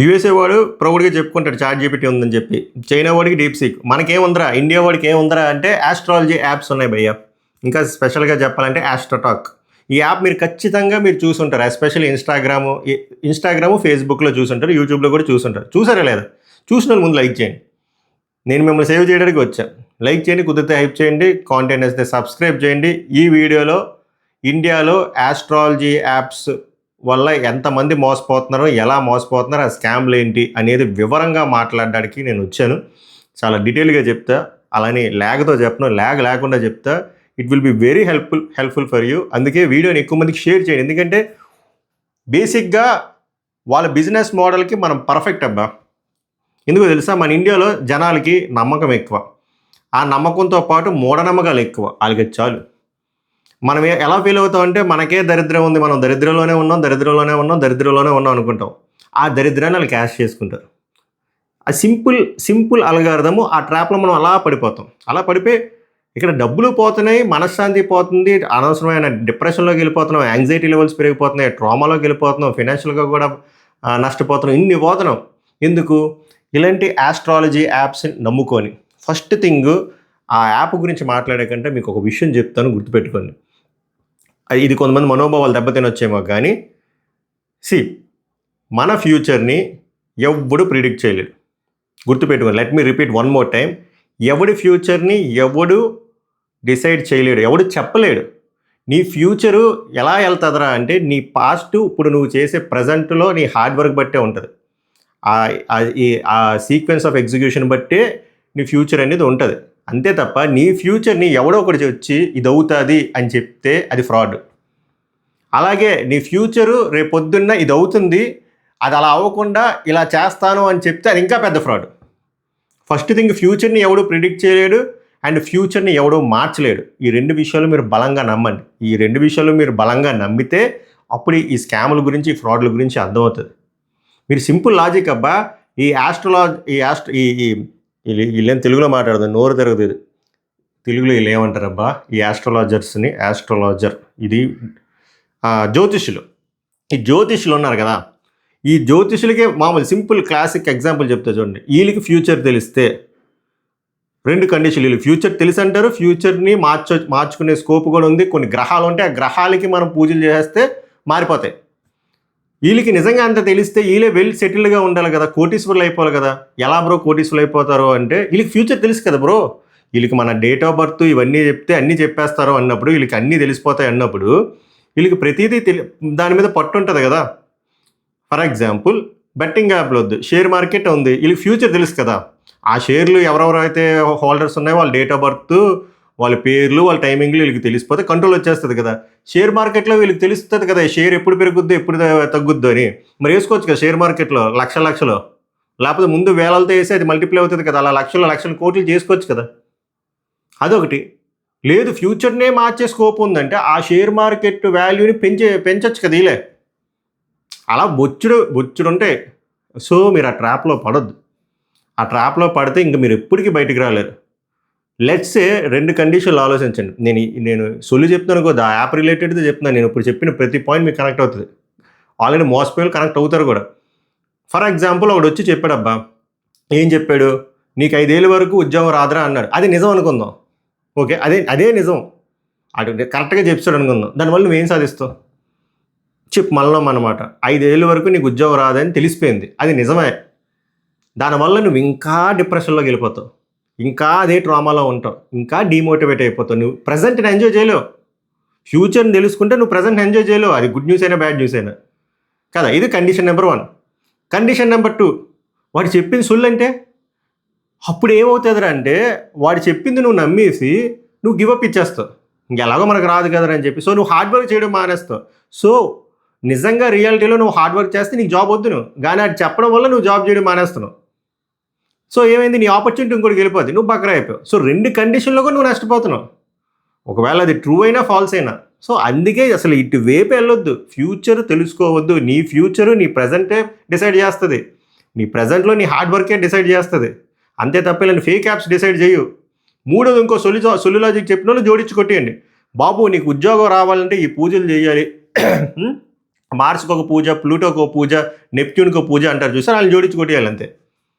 USA వాడు ప్రౌడ్గా చెప్పుకుంటాడు చాట్ జీపీటీ ఉందని చెప్పి. చైనా వాడికి డీప్ సీక్. మనకేముందిరా, ఇండియా వాడికి ఏముందిరా అంటే ఆస్ట్రాలజీ యాప్స్ ఉన్నాయి భయ్య. ఇంకా స్పెషల్గా చెప్పాలంటే ఆస్ట్రోటాక్. ఈ యాప్ మీరు ఖచ్చితంగా మీరు చూసుంటారు. ఎస్పెషల్లీ ఇన్స్టాగ్రాము ఫేస్బుక్లో చూసుంటారు, యూట్యూబ్లో కూడా చూసుంటారు. చూసారా లేదా? చూసిన ముందు లైక్ చేయండి. నేను మిమ్మల్ని సేవ్ చేయడానికి వచ్చాను. లైక్ చేయండి, కుదిరితే హైప్ చేయండి, కాంటెంట్ వస్తే సబ్స్క్రైబ్ చేయండి. ఈ వీడియోలో ఇండియాలో ఆస్ట్రాలజీ యాప్స్ వల్ల ఎంతమంది మోసపోతున్నారో, ఎలా మోసపోతున్నారో, ఆ స్కామ్లు ఏంటి అనేది వివరంగా మాట్లాడడానికి నేను వచ్చాను. చాలా డీటెయిల్గా చెప్తా, అలానే ల్యాగ్తో చెప్పను, ల్యాగ్ లేకుండా చెప్తా. It will be very helpful for you. అందుకే వీడియోని ఎక్కువ మందికి షేర్ చేయండి. ఎందుకంటే బేసిక్గా వాళ్ళ బిజినెస్ మోడల్కి మనం పర్ఫెక్ట్ అబ్బా. ఎందుకో తెలుసా, మన ఇండియాలో జనాలకి నమ్మకం ఎక్కువ. ఆ నమ్మకంతో పాటు మూఢనమ్మకాలు ఎక్కువ. వాళ్ళకి చాలు. మనం ఎలా ఫీల్ అవుతాం అంటే మనకే దరిద్రం ఉంది, మనం దరిద్రంలోనే ఉన్నాం అనుకుంటాం. ఆ దరిద్రాన్ని వాళ్ళు క్యాష్ చేసుకుంటారు. ఆ సింపుల్ అల్గారిథము. ఆ ట్రాప్లో మనం అలా పడిపోతాం. అలా పడిపోయి ఇక్కడ డబ్బులు పోతున్నాయి, మనశ్శాంతి పోతుంది, అనవసరమైన డిప్రెషన్లోకి వెళ్ళిపోతున్నాం, యాంగ్జైటీ లెవెల్స్ పెరిగిపోతున్నాయి, ట్రామాలోకి వెళ్ళిపోతున్నాం, ఫైనాన్షియల్గా కూడా నష్టపోతున్నాం. ఇన్ని పోతున్నాం ఎందుకు? ఇలాంటి ఆస్ట్రాలజీ యాప్స్ని నమ్ముకొని. ఫస్ట్ థింగ్, ఆ యాప్ గురించి మాట్లాడే కంటే మీకు ఒక విషయం చెప్తాను, గుర్తుపెట్టుకోండి. ఇది కొంతమంది మనోభావాలు దెబ్బతినొచ్చేమో కానీ, మన ఫ్యూచర్ని ఎవడు ప్రిడిక్ట్ చేయలేడు. గుర్తుపెట్టుకోండి. Let me repeat one more time. ఎవడి ఫ్యూచర్ని ఎవడు డిసైడ్ చేయలేడు, ఎవడు చెప్పలేడు. నీ ఫ్యూచరు ఎలా వెళ్తుందిరా అంటే, నీ పాస్ట్ ఇప్పుడు నువ్వు చేసే ప్రజెంట్లో నీ హార్డ్ వర్క్ బట్టే ఉంటుంది. ఆ సీక్వెన్స్ ఆఫ్ ఎగ్జిక్యూషన్ బట్టే నీ ఫ్యూచర్ అనేది ఉంటుంది. అంతే తప్ప నీ ఫ్యూచర్ని ఎవడో ఒకటి వచ్చి ఇది అవుతుంది అని చెప్తే అది ఫ్రాడ్. అలాగే నీ ఫ్యూచరు రేపొద్దున్న ఇది అవుతుంది, అది అలా అవ్వకుండా ఇలా చేస్తాను అని చెప్తే అది ఇంకా పెద్ద ఫ్రాడ్. ఫస్ట్ థింగ్, ఫ్యూచర్ని ఎవడు ప్రిడిక్ట్ చేయలేడు అండ్ ఫ్యూచర్ని ఎవడో మార్చలేడు. ఈ రెండు విషయాలు మీరు బలంగా నమ్మండి. ఈ రెండు విషయాలు మీరు బలంగా నమ్మితే అప్పుడు ఈ స్కాముల గురించి, ఈ ఫ్రాడ్ల గురించి అర్థమవుతుంది. మీరు సింపుల్ లాజిక్ అబ్బా. ఈ వీళ్ళేం తెలుగులో మాట్లాడదు, నోరు తిరగదు. తెలుగులో వీళ్ళు ఏమంటారబ్బా ఈ ఆస్ట్రాలజర్, ఇది జ్యోతిష్యులు. ఈ జ్యోతిష్యులు ఉన్నారు కదా, ఈ జ్యోతిష్యులకి మామూలు సింపుల్ క్లాసిక్ ఎగ్జాంపుల్ చెప్తా చూడండి. వీళ్ళకి ఫ్యూచర్ తెలిస్తే రెండు కండిషన్లు. వీళ్ళకి ఫ్యూచర్ తెలిసి అంటారు, ఫ్యూచర్ని మార్చుకునే స్కోప్ కూడా ఉంది. కొన్ని గ్రహాలు ఉంటాయి, ఆ గ్రహాలకి మనం పూజలు చేస్తే మారిపోతాయి. వీళ్ళకి నిజంగా అంత తెలిస్తే వీళ్ళే వెల్ సెటిల్డ్గా ఉండాలి కదా, కోటీశ్వరులు అయిపోవాలి కదా. ఎలా బ్రో కోటీశ్వరులు అయిపోతారో అంటే, వీళ్ళకి ఫ్యూచర్ తెలుసు కదా బ్రో. వీళ్ళకి మన డేట్ ఆఫ్ బర్త్ ఇవన్నీ చెప్తే అన్నీ చెప్పేస్తారు అన్నప్పుడు, వీళ్ళకి అన్నీ తెలిసిపోతాయి అన్నప్పుడు, వీళ్ళకి ప్రతిదీ దాని మీద పట్టు ఉంటుంది కదా. ఫర్ ఎగ్జాంపుల్, బెట్టింగ్ యాప్లు వద్దు, షేర్ మార్కెట్ ఉంది, వీళ్ళకి ఫ్యూచర్ తెలుసు కదా. ఆ షేర్లు ఎవరెవరైతే హోల్డర్స్ ఉన్నాయో వాళ్ళ డేట్ ఆఫ్ బర్త్, వాళ్ళ పేర్లు, వాళ్ళ టైమింగ్లు వీళ్ళకి తెలిసిపోతే కంట్రోల్ వచ్చేస్తుంది కదా. షేర్ మార్కెట్లో వీళ్ళకి తెలుస్తుంది కదా షేర్ ఎప్పుడు పెరుగుద్దో ఎప్పుడు తగ్గుద్దో అని. మరి వేసుకోవచ్చు కదా షేర్ మార్కెట్లో లక్షలు, లేకపోతే ముందు వేలలతో వేసి అది మల్టిప్లై అవుతుంది కదా. అలా లక్షల కోట్లు చేసుకోవచ్చు కదా. అదొకటి. లేదు, ఫ్యూచర్నే మార్చే స్కోప్ ఉందంటే ఆ షేర్ మార్కెట్ వాల్యూని పెంచవచ్చు కదా వీళ్ళే. అలా బొచ్చుడు ఉంటాయి. సో మీరు ఆ ట్రాప్లో పడొద్దు. ఆ ట్రాప్లో పడితే ఇంక మీరు ఎప్పటికీ బయటికి రాలేరు. లెట్సే రెండు కండిషన్లు ఆలోచించండి. నేను సొల్లు చెప్తున్నాను కదా, ఆ యాప్ రిలేటెడ్ది చెప్తున్నాను. నేను ఇప్పుడు చెప్పిన ప్రతి పాయింట్ మీకు కనెక్ట్ అవుతుంది. ఆల్రెడీ మోసపోయి కనెక్ట్ అవుతారు కూడా. ఫర్ ఎగ్జాంపుల్, ఒకడు వచ్చి చెప్పాడబ్బా, ఏం చెప్పాడు, నీకు 5 ఏళ్ళ వరకు ఉద్యోగం రాదురా అన్నాడు. అది నిజం అనుకుందాం. ఓకే, అదే నిజం, అటు కరెక్ట్గా చెప్తాడు అనుకుందాం. దానివల్ల నువ్వేం సాధిస్తావు చెప్పు మనలో అన్నమాట. 5 ఏళ్ళ వరకు నీకు ఉద్యోగం రాదని తెలిసిపోయింది, అది నిజమే. దానివల్ల నువ్వు ఇంకా డిప్రెషన్లోకి వెళ్ళిపోతావు, ఇంకా అదే ట్రామాలో ఉంటావు, ఇంకా డిమోటివేట్ అయిపోతావు. నువ్వు ప్రజెంట్ని ఎంజాయ్ చేయలేవు. ఫ్యూచర్ని తెలుసుకుంటే నువ్వు ప్రజెంట్ ఎంజాయ్ చేయలేవు. అది గుడ్ న్యూస్ అయినా బ్యాడ్ న్యూస్ అయినా కదా. ఇది కండిషన్ నెంబర్ 1. కండిషన్ నెంబర్ 2, వాడు చెప్పింది సొల్లు అంటే అప్పుడు ఏమవుతుందిరా అంటే, వాడు చెప్పింది నువ్వు నమ్మేసి నువ్వు గివప్ ఇచ్చేస్తావు. ఇంకెలాగో మనకు రాదు కదరా అని చెప్పి. సో నువ్వు హార్డ్ వర్క్ చేయడం మానేస్తావు. సో నిజంగా రియాలిటీలో నువ్వు హార్డ్ వర్క్ చేస్తే నీకు జాబ్ వద్దు నువ్వు, కానీ అది చెప్పడం వల్ల నువ్వు జాబ్ చేయడం మానేస్తున్నావు. సో ఏమైంది, నీ ఆపర్చునిటీ ఇంకోటికి వెళ్ళిపోద్ది, నువ్వు బకరా అయిపోయావు. సో రెండు కండిషన్లో కూడా నువ్వు నష్టపోతున్నావు, ఒకవేళ అది ట్రూ అయినా ఫాల్స్ అయినా. సో అందుకే అసలు ఇటు వైపు వెళ్ళొద్దు. ఫ్యూచర్ తెలుసుకోవద్దు. నీ ఫ్యూచరు నీ ప్రజెంటే డిసైడ్ చేస్తుంది. నీ ప్రజెంట్లో నీ హార్డ్ వర్కే డిసైడ్ చేస్తుంది. అంతే తప్ప ఇలా ఫేక్ యాప్స్ డిసైడ్ చేయు. మూడోది, ఇంకో సొల్లు లాజిక్ చెప్పిన వాళ్ళు జోడించి కొట్టేయండి. బాబు నీకు ఉద్యోగం రావాలంటే ఈ పూజలు చేయాలి, మార్స్కి ఒక పూజ, ప్లూటోకి ఒక పూజ, నెప్ట్యూన్కి ఒక పూజ అంటారు చూసారు, వాళ్ళని జోడించి కొట్టేయాలి అంతే.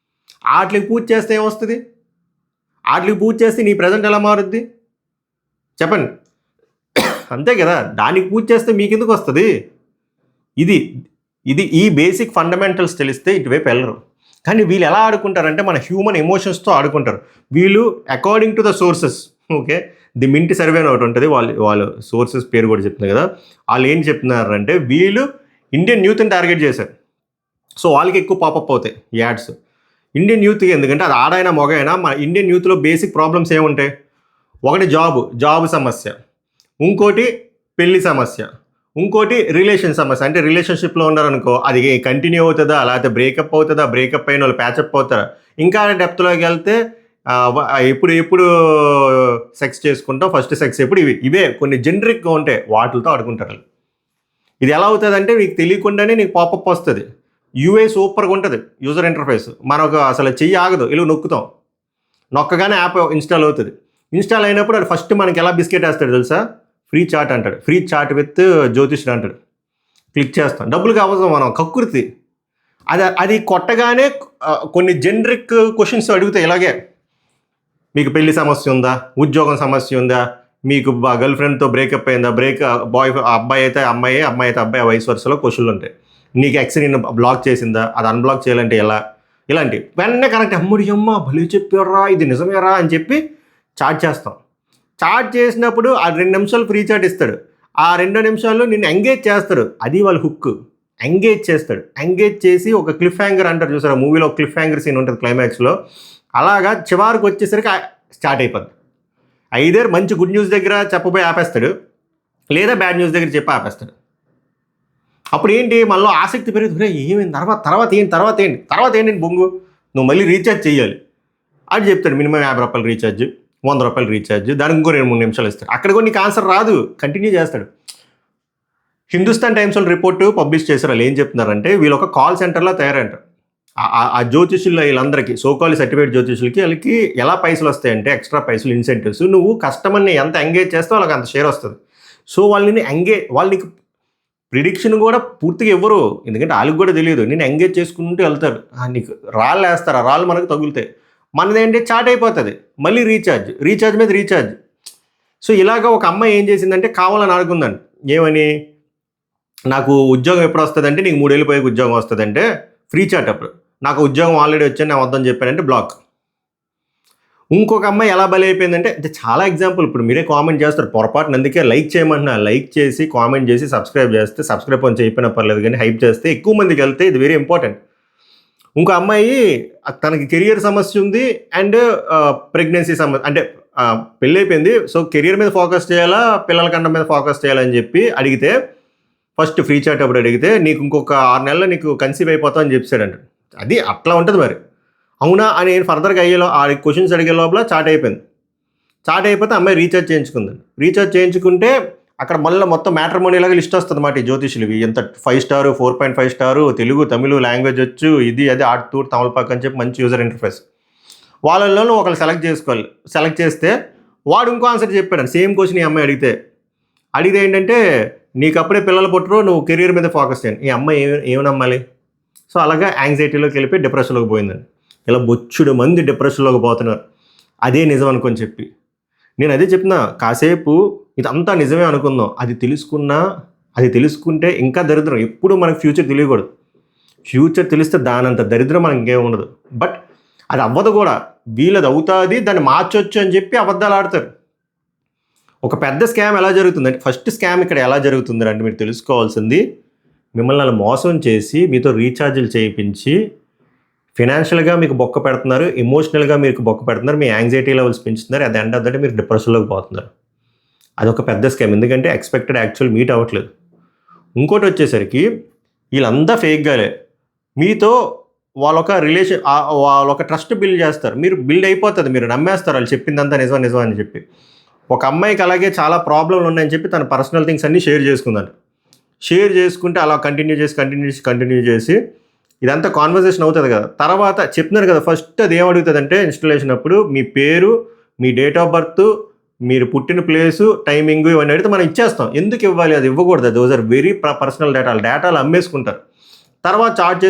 వాటికి పూజ చేస్తే ఏమొస్తుంది? వాటికి పూజ చేస్తే నీ ప్రజెంట్ ఎలా మారుద్ది చెప్పండి? అంతే కదా, దానికి పూజ చేస్తే మీకు ఎందుకు వస్తుంది? ఇది ఇది ఈ బేసిక్ ఫండమెంటల్స్ తెలిస్తే ఇటువైపు వెళ్ళరు. కానీ వీళ్ళు ఎలా ఆడుకుంటారంటే మన హ్యూమన్ ఎమోషన్స్తో ఆడుకుంటారు. వీళ్ళు according to the sources, okay, the mint survey అని ఒకటి ఉంటుంది, వాళ్ళు సోర్సెస్ పేరు కూడా చెప్తున్నారు కదా, వాళ్ళు ఏం చెప్తున్నారంటే వీళ్ళు ఇండియన్ యూత్ని టార్గెట్ చేశారు. సో వాళ్ళకి ఎక్కువ పాపప్ అవుతాయి యాడ్స్. ఇండియన్ యూత్కి ఎందుకంటే అది ఆడైనా మగైనా మన ఇండియన్ యూత్లో బేసిక్ ప్రాబ్లమ్స్ ఏముంటాయి? ఒకటి జాబ్ సమస్య, ఇంకోటి పెళ్లి సమస్య, ఇంకోటి రిలేషన్ సమస్య. అంటే రిలేషన్షిప్లో ఉన్నారనుకో అది కంటిన్యూ అవుతుందా, లేకపోతే బ్రేకప్ అవుతుందా, బ్రేకప్ అయిన వాళ్ళు ప్యాచప్ అవుతారా, ఇంకా డెప్త్లోకి వెళ్తే ఎప్పుడు సెక్స్ చేసుకుంటాం, ఫస్ట్ సెక్స్ ఎప్పుడు, ఇవే కొన్ని జనరిక్గా ఉంటాయి, వాటితో ఆడుకుంటారు. ఇది ఎలా అవుతుందంటే నీకు తెలియకుండానే నీకు పాపప్ వస్తుంది. యూఐ సూపర్గా ఉంటుంది, యూజర్ ఇంటర్ఫేస్, మనకు అసలు చెయ్యి ఆగదు, ఇలా నొక్కగానే యాప్ ఇన్స్టాల్ అవుతుంది. ఇన్స్టాల్ అయినప్పుడు అది ఫస్ట్ మనకి ఎలా బిస్కెట్ వేస్తాడు తెలుసా? ఫ్రీ చాట్ అంటాడు, ఫ్రీ చాట్ విత్ జ్యోతిష్యుడు అంటాడు. క్లిక్ చేస్తాం, డబ్బులు కావాల్సిన మనం కక్కుర్తి. అది కొట్టగానే కొన్ని జనరిక్ క్వశ్చన్స్ అడుగుతాయి ఇలాగే, మీకు పెళ్లి సమస్య ఉందా, ఉద్యోగం సమస్య ఉందా, మీకు గర్ల్ ఫ్రెండ్తో బ్రేకప్ అయిందా, అబ్బాయి అయితే అమ్మాయి అయితే అబ్బాయి, వయసు వరుసలో క్వశ్చన్లు ఉంటాయి. నీకు ఎక్స్ నిన్ను బ్లాక్ చేసిందా, అది అన్బ్లాక్ చేయాలంటే ఎలా, ఇలాంటివి వెంటనే కరెక్ట్. అమ్మ భలే చెప్పారా, ఇది నిజమేరా అని చెప్పి చాట్ చేస్తాం. చాట్ చేసినప్పుడు ఆ 2 నిమిషాలు ఫ్రీ చాట్ ఇస్తాడు, ఆ 2 నిమిషాల్లో నిన్ను ఎంగేజ్ చేస్తాడు. అది వాళ్ళ హుక్, ఎంగేజ్ చేస్తాడు. ఎంగేజ్ చేసి ఒక క్లిఫ్ హ్యాంగర్ అంటారు చూసారా, మూవీలో ఒక క్లిఫ్ హ్యాంగర్ సీన్ ఉంటుంది క్లైమాక్స్లో, అలాగా చివరికి వచ్చేసరికి స్టార్ట్ అయిపోద్ది. ఐదర్ మంచి గుడ్ న్యూస్ దగ్గర చెప్పబోయి ఆపేస్తాడు, లేదా బ్యాడ్ న్యూస్ దగ్గర చెప్పి ఆపేస్తాడు. అప్పుడు ఏంటి, మళ్ళీ ఆసక్తి పెరుగుతుంది, ఏమైంది తర్వాత ఏంటి బొంగు, నువ్వు మళ్ళీ రీఛార్జ్ చేయాలి అది చెప్తాడు. మినిమం 50 రూపాయలు రీఛార్జ్, 100 రూపాయలు రీఛార్జ్, దానికి ఇంకో 2-3 నిమిషాలు ఇస్తాడు. అక్కడ కూడా నీకు ఆన్సర్ రాదు, కంటిన్యూ చేస్తాడు. హిందుస్థాన్ టైమ్స్లో రిపోర్టు పబ్లిష్ చేశారు. వాళ్ళు ఏం చెప్తున్నారంటే వీళ్ళు ఒక కాల్ సెంటర్లో తయారంటారు. ఆ జ్యోతిషులు వీళ్ళందరికీ, సోకాల్ సర్టిఫికేట్ జ్యోతిషులకి వాళ్ళకి ఎలా పైసలు వస్తాయంటే, ఎక్స్ట్రా పైసలు, ఇన్సెంటివ్స్. నువ్వు కస్టమర్ని ఎంత ఎంగేజ్ చేస్తావు వాళ్ళకి అంత షేర్ వస్తుంది. సో వాళ్ళకి ప్రిడిక్షన్ కూడా పూర్తిగా ఇవ్వరు, ఎందుకంటే వాళ్ళకి కూడా తెలియదు. నేను ఎంగేజ్ చేసుకుంటూ వెళ్తారు, నీకు రాళ్ళు వేస్తారు, ఆ రాళ్ళు మనకు తగులుతాయి. మనదేంటి చాట్ అయిపోతుంది, మళ్ళీ రీఛార్జ్ మీద రీఛార్జ్. సో ఇలాగ ఒక అమ్మాయి ఏం చేసిందంటే కావాలని ఆడుకుందండి, ఏమని, నాకు ఉద్యోగం ఎప్పుడు వస్తుందంటే, నీకు 3 ఏళ్ళు పోయి ఉద్యోగం వస్తుందంటే ఫ్రీ చాట్. అప్పుడు నాకు ఉద్యోగం ఆల్రెడీ వచ్చాను, నేను వద్దని చెప్పానంటే బ్లాక్. ఇంకొక అమ్మాయి ఎలా బలి అయిపోయిందంటే, చాలా ఎగ్జాంపుల్ ఇప్పుడు మీరే కామెంట్ చేస్తారు పొరపాటున, అందుకే లైక్ చేయమంటున్నా. లైక్ చేసి కామెంట్ చేసి సబ్స్క్రైబ్ చేస్తే, సబ్స్క్రైబ్ కొంచెం అయిపోయినా పర్లేదు కానీ హైప్ చేస్తే ఎక్కువ మందికి వెళ్తే ఇది వెరీ ఇంపార్టెంట్. ఇంకో అమ్మాయి తనకి కెరియర్ సమస్య ఉంది అండ్ ప్రెగ్నెన్సీ సమస్య, అంటే పెళ్ళి అయిపోయింది, సో కెరియర్ మీద ఫోకస్ చేయాలా, పిల్లల కండం మీద ఫోకస్ చేయాలని చెప్పి అడిగితే, ఫస్ట్ ఫ్రీ చాట్ అప్పుడు అడిగితే నీకు ఇంకొక 6 నెలలు నీకు కన్సీవ్ అయిపోతావు అని చెప్పాడంట. అది అట్లా ఉంటుంది మరి. అవునా అని ఫర్దర్గా ఆ క్వశ్చన్స్ అడిగే లోపల చాట్ అయిపోయింది. చాట్ అయిపోతే అమ్మాయి రీఛార్జ్ చేయించుకుందండి. రీఛార్జ్ చేయించుకుంటే అక్కడ మళ్ళీ మొత్తం మ్యాట్రిమోనీలాగా లిస్ట్ వస్తుంది అన్నమాట. ఈ జ్యోతిషులు ఎంత 5 స్టార్, 4.5 స్టార్, తెలుగు తమిళ లాంగ్వేజ్ వచ్చు, ఇది అది ఆడుతూరు తమలపాకు అని చెప్పి మంచి యూజర్ ఇంటర్ఫేస్. వాళ్ళలోనూ ఒకళ్ళు సెలెక్ట్ చేసుకోవాలి. సెలెక్ట్ చేస్తే వాడు ఇంకో ఆన్సర్ చెప్పాడు, సేమ్ క్వశ్చన్ ఈ అమ్మాయి అడిగితే ఏంటంటే, నీకు అప్పుడే పిల్లలు పుట్టరు, నువ్వు కెరీర్ మీద ఫోకస్ చేయండి. ఈ అమ్మాయి ఏమి నమ్మాలి? సో అలాగా యాంగ్జైటీలోకి వెళ్ళిపోయి డిప్రెషన్లోకి పోయిందండి. ఇలా బొచ్చుడు మంది డిప్రెషన్లోకి పోతున్నారు. అదే నిజం అనుకొని చెప్పి నేను అదే చెప్తున్నా, కాసేపు ఇదంతా నిజమే అనుకుందాం, అది తెలుసుకుంటే ఇంకా దరిద్రం. ఎప్పుడు మనకు ఫ్యూచర్ తెలియకూడదు. ఫ్యూచర్ తెలిస్తే దానంత దరిద్రం మనకి ఇంకేం ఉండదు. బట్ అది అవ్వదు కూడా, వీళ్ళది అవుతుంది, దాన్ని మార్చొచ్చు అని చెప్పి అబద్ధాలు ఆడతారు. ఒక పెద్ద స్కామ్ ఎలా జరుగుతుందంటే, ఫస్ట్ స్కామ్ ఇక్కడ ఎలా జరుగుతుంది అంటే మీరు తెలుసుకోవాల్సింది, మిమ్మల్ని అలా మోసం చేసి మీతో రీఛార్జీలు చేయించి ఫినాన్షియల్గా మీకు బొక్క పెడుతున్నారు, ఎమోషనల్గా మీకు బొక్క పెడుతున్నారు, మీ యాంగ్జైటీ లెవెల్స్ పెంచుతున్నారు. అది ఎండ్ అవుతుందంటే మీరు డిప్రెషన్లోకి పోతున్నారు. అదొక పెద్ద స్కామ్, ఎందుకంటే ఎక్స్పెక్టెడ్ యాక్చువల్ మీట్ అవ్వట్లేదు. ఇంకోటి వచ్చేసరికి వీళ్ళంతా ఫేక్గాలే, మీతో వాళ్ళొక రిలేషన్, వాళ్ళొక ట్రస్ట్ బిల్డ్ చేస్తారు. మీరు బిల్డ్ అయిపోతుంది, మీరు నమ్మేస్తారు వాళ్ళు చెప్పిందంతా నిజం అని చెప్పి. ఒక అమ్మాయికి అలాగే చాలా ప్రాబ్లంలు ఉన్నాయని చెప్పి తన పర్సనల్ థింగ్స్ అన్నీ షేర్ చేసుకుందంట. షేర్ చేసుకుంటే అలా కంటిన్యూ చేసి ఇదంతా కాన్వర్సేషన్ అవుతుంది కదా. తర్వాత చెప్తున్నారు కదా, ఫస్ట్ అది ఏమడుగుతుందంటే ఇన్స్టలేషన్ అప్పుడు మీ పేరు, మీ డేట్ ఆఫ్ బర్త్, మీరు పుట్టిన ప్లేసు, టైమింగు ఇవన్నీ అడిగితే మనం ఇచ్చేస్తాం. ఎందుకు ఇవ్వాలి? అది ఇవ్వకూడదు. దోస్ ఆర్ వెరీ పర్సనల్ డేటాలు అమ్మేసుకుంటారు. తర్వాత చార్జ్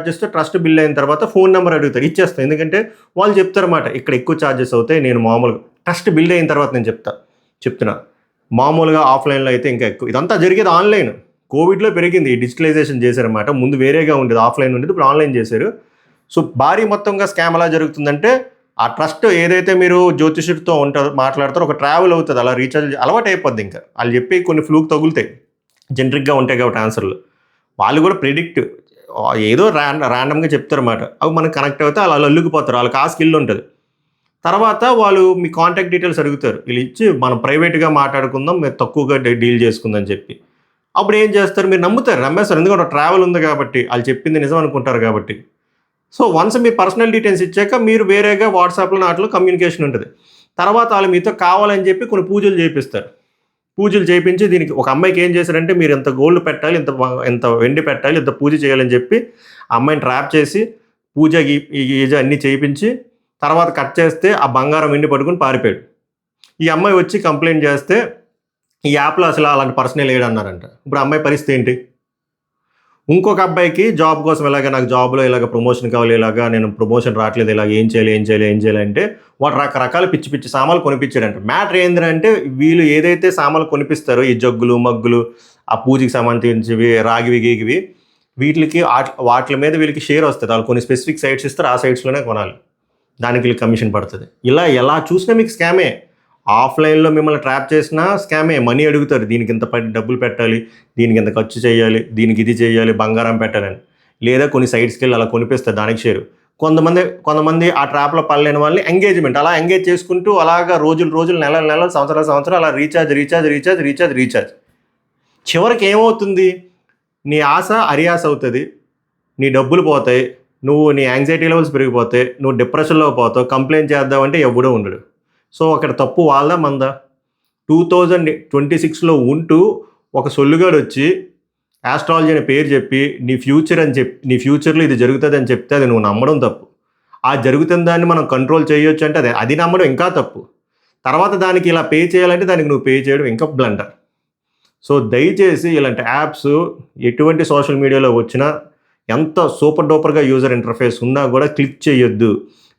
చేస్తూ ట్రస్ట్ బిల్ అయిన తర్వాత ఫోన్ నెంబర్ అడుగుతారు, ఇచ్చేస్తాం. ఎందుకంటే వాళ్ళు చెప్తారన్నమాట, ఇక్కడ ఎక్కువ ఛార్జెస్ అవుతాయి. నేను మామూలుగా ట్రస్ట్ బిల్ అయిన తర్వాత నేను చెప్తున్నా. మామూలుగా ఆఫ్లైన్లో అయితే ఇంకా ఎక్కువ. ఇదంతా జరిగేది ఆన్లైన్. కోవిడ్లో పెరిగింది, డిజిటలైజేషన్ చేశారన్నమాట. ముందు వేరేగా ఉండేది, ఆఫ్లైన్ ఉండేది, ఇప్పుడు ఆన్లైన్ చేశారు. సో భారీ మొత్తంగా స్కామ్ ఎలా జరుగుతుందంటే, ఆ ట్రస్ట్ ఏదైతే మీరు జ్యోతిష్యుడితో మాట్లాడతారో ఒక ట్రావెల్ అవుతుంది, అలా రీఛార్జ్ అలవాటు అయిపోద్ది. ఇంకా వాళ్ళు చెప్పి కొన్ని ఫ్లూక్ తగులుతాయి, జనరిక్గా ఉంటాయి కాబట్టి ఆన్సర్లు. వాళ్ళు కూడా ప్రిడిక్ట్ ఏదో ర్యాండమ్గా చెప్తారన్నమాట. అవి మనకు కనెక్ట్ అవుతే అలా అల్లుకుపోతారు. వాళ్ళకి ఆ స్కిల్ ఉంటుంది. తర్వాత వాళ్ళు మీ కాంటాక్ట్ డీటెయిల్స్ అడుగుతారు, వీళ్ళు ఇచ్చి మనం ప్రైవేట్గా మాట్లాడుకుందాం, మీరు తక్కువగా డీల్ చేసుకుందని చెప్పి. అప్పుడు ఏం చేస్తారు, మీరు నమ్మేస్తారు. ఎందుకంటే ట్రావెల్ ఉంది కాబట్టి, వాళ్ళు చెప్పింది నిజం అనుకుంటారు కాబట్టి. సో వన్స్ మీరు పర్సనల్ డీటెయిల్స్ ఇచ్చాక మీరు వేరేగా వాట్సాప్లో నాట్లో కమ్యూనికేషన్ ఉంటుంది. తర్వాత వాళ్ళు మీతో కావాలని చెప్పి కొన్ని పూజలు చేయిస్తారు. పూజలు చేయించి దీనికి ఒక అమ్మాయికి ఏం చేశారంటే, మీరు ఇంత గోల్డ్ పెట్టాలి, ఇంత వెండి పెట్టాలి, ఇంత పూజ చేయాలని చెప్పి ఆ అమ్మాయిని ట్రాప్ చేసి పూజ గీజ అన్నీ చేయించి తర్వాత కట్ చేస్తే ఆ బంగారం వెండి పట్టుకుని పారిపోయాడు. ఈ అమ్మాయి వచ్చి కంప్లైంట్ చేస్తే ఈ యాప్లో అసలు అలాంటి పర్సనే లేడన్నారంట. ఇప్పుడు అమ్మాయి పరిస్థితి ఏంటి? ఇంకొక అబ్బాయికి జాబ్ కోసం నాకు జాబ్లో ప్రమోషన్ కావాలి, నేను ప్రమోషన్ రావట్లేదు, ఏం చేయాలి అంటే వాడు రకరకాల పిచ్చి సామాన్లు కొనిపించాడంట. మ్యాటర్ ఏంటంటే, వీళ్ళు ఏదైతే సామాన్లు కొనిపిస్తారో, ఈ జగ్గులు మగ్గులు, ఆ పూజకి సంబంధించివి, రాగివి గీగివి, వీటికి వాటి మీద వీళ్ళకి షేర్ వస్తుంది. వాళ్ళు కొన్ని స్పెసిఫిక్ సైట్స్ ఇస్తారు, ఆ సైట్స్లోనే కొనాలి, దానికి వీళ్ళకి కమిషన్ పడుతుంది. ఇలా ఎలా చూసినా మీకు స్కామే. ఆఫ్లైన్లో మిమ్మల్ని ట్రాప్ చేసినా స్కామే. మనీ అడుగుతారు, దీనికి ఇంత డబ్బులు పెట్టాలి, దీనికి ఇంత ఖర్చు చేయాలి, దీనికి ఇది చేయాలి, బంగారం పెట్టాలని. లేదా కొన్ని సైట్స్కి వెళ్ళి అలా కొనిపిస్తారు, దానికి షేరు. కొంతమంది ఆ ట్రాప్లో పడలేని వాళ్ళని ఎంగేజ్మెంట్ అలా ఎంగేజ్ చేసుకుంటూ అలాగా రోజులు నెలలు సంవత్సరాలు అలా రీఛార్జ్. చివరికి ఏమవుతుంది, నీ ఆశ అరియాస అవుతుంది, నీ డబ్బులు పోతాయి, నీ యాంగ్జైటీ లెవెల్స్ పెరిగిపోతాయి, నువ్వు డిప్రెషన్లో పోతావు, కంప్లైంట్ చేద్దామంటే ఎవడో ఉండడు. సో అక్కడ తప్పు వాళ్ళదా మందా? 2026లో ఉంటూ ఒక సొల్లుగాడు వచ్చి ఆస్ట్రాలజీ అనే పేరు చెప్పి నీ ఫ్యూచర్లో ఇది జరుగుతుంది అని చెప్తే అది నువ్వు నమ్మడం తప్పు. ఆ జరుగుతున్న దాన్ని మనం కంట్రోల్ చేయొచ్చు అంటే అది నమ్మడం ఇంకా తప్పు. తర్వాత దానికి ఇలా పే చేయాలంటే దానికి నువ్వు పే చేయడం ఇంకా బ్లండర్. సో దయచేసి ఇలాంటి యాప్స్ ఎటువంటి సోషల్ మీడియాలో వచ్చినా, ఎంత సూపర్ డూపర్గా యూజర్ ఇంటర్ఫేస్ ఉన్నా కూడా క్లిక్ చేయొద్దు.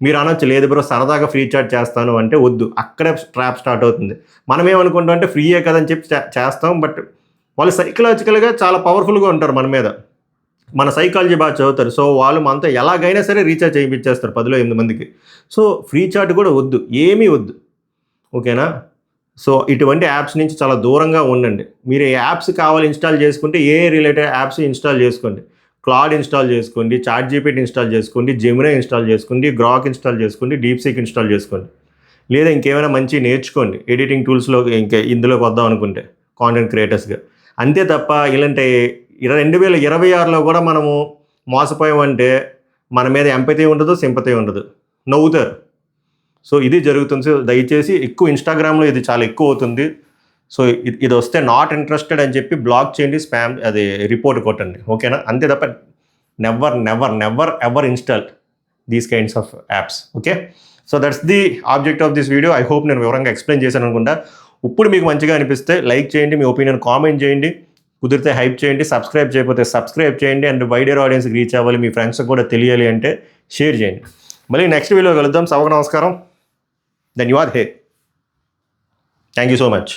మీరు అనొచ్చు, లేదు బ్రో సరదాగా ఫ్రీ చాట్ చేస్తాను అంటే వద్దు, అక్కడే ట్రాప్ స్టార్ట్ అవుతుంది. మనం ఏమనుకుంటాం అంటే ఫ్రీయే కదని చెప్పి చేస్తాం, బట్ వాళ్ళు సైకలాజికల్గా చాలా పవర్ఫుల్గా ఉంటారు మన మీద. మన సైకాలజీ బాగా చదువుతారు. సో వాళ్ళు మనతో ఎలాగైనా సరే రీఛార్జ్ చేయించేస్తారు 10లో 8 మందికి. సో ఫ్రీ చాట్ కూడా వద్దు, ఏమీ వద్దు, ఓకేనా? సో ఇటువంటి యాప్స్ నుంచి చాలా దూరంగా ఉండండి. మీరు ఈ యాప్స్ కావాలి ఇన్స్టాల్ చేసుకుంటే ఏ రిలేటెడ్ యాప్స్ ఇన్స్టాల్ చేసుకోండి. క్లాడ్ ఇన్స్టాల్ చేసుకోండి, చాట్ జీపీటీ ఇన్స్టాల్ చేసుకోండి, జెమినీ ఇన్స్టాల్ చేసుకోండి, గ్రాక్ ఇన్స్టాల్ చేసుకోండి, డీప్సీక్ ఇన్స్టాల్ చేసుకోండి. లేదా ఇంకేమైనా మంచి నేర్చుకోండి ఎడిటింగ్ టూల్స్లో, ఇందులోకి వద్దాం అనుకుంటే కాంటెంట్ క్రియేటర్స్గా. అంతే తప్ప ఇలాంటి 2026లో కూడా మనము మోసపోయామంటే మన మీద ఎంపతి ఉండదు, సింపతి ఉండదు, నవ్వుతారు. సో ఇది జరుగుతుంది. సో దయచేసి ఎక్కువ ఇన్స్టాగ్రామ్లో ఇది చాలా ఎక్కువ అవుతుంది. సో ఇది వస్తే నాట్ ఇంట్రెస్టెడ్ అని చెప్పి బ్లాక్ చేయండి, స్పామ్ అది రిపోర్ట్ కొట్టండి, ఓకేనా? అంతే తప్ప never ever install these kinds of apps, okay? So that's the object of this video. I hope నేను వివరంగా ఎక్స్ప్లెయిన్ చేశాను అనుకుంటా. ఇప్పుడు మీకు మంచిగా అనిపిస్తే లైక్ చేయండి, మీ ఒపీనియన్ కామెంట్ చేయండి, కుదిరితే హైప్ చేయండి, సబ్స్క్రైబ్ చేయకపోతే సబ్స్క్రైబ్ చేయండి, అండ్ వైడర్ ఆడియన్స్కి రీచ్ అవ్వాలి, మీ ఫ్రెండ్స్కి కూడా తెలియాలి అంటే షేర్ చేయండి. మళ్ళీ నెక్స్ట్ వీడియో కలుద్దాం. సభకు నమస్కారం, ధన్యవాద్, హే, థ్యాంక్ యూ సో మచ్.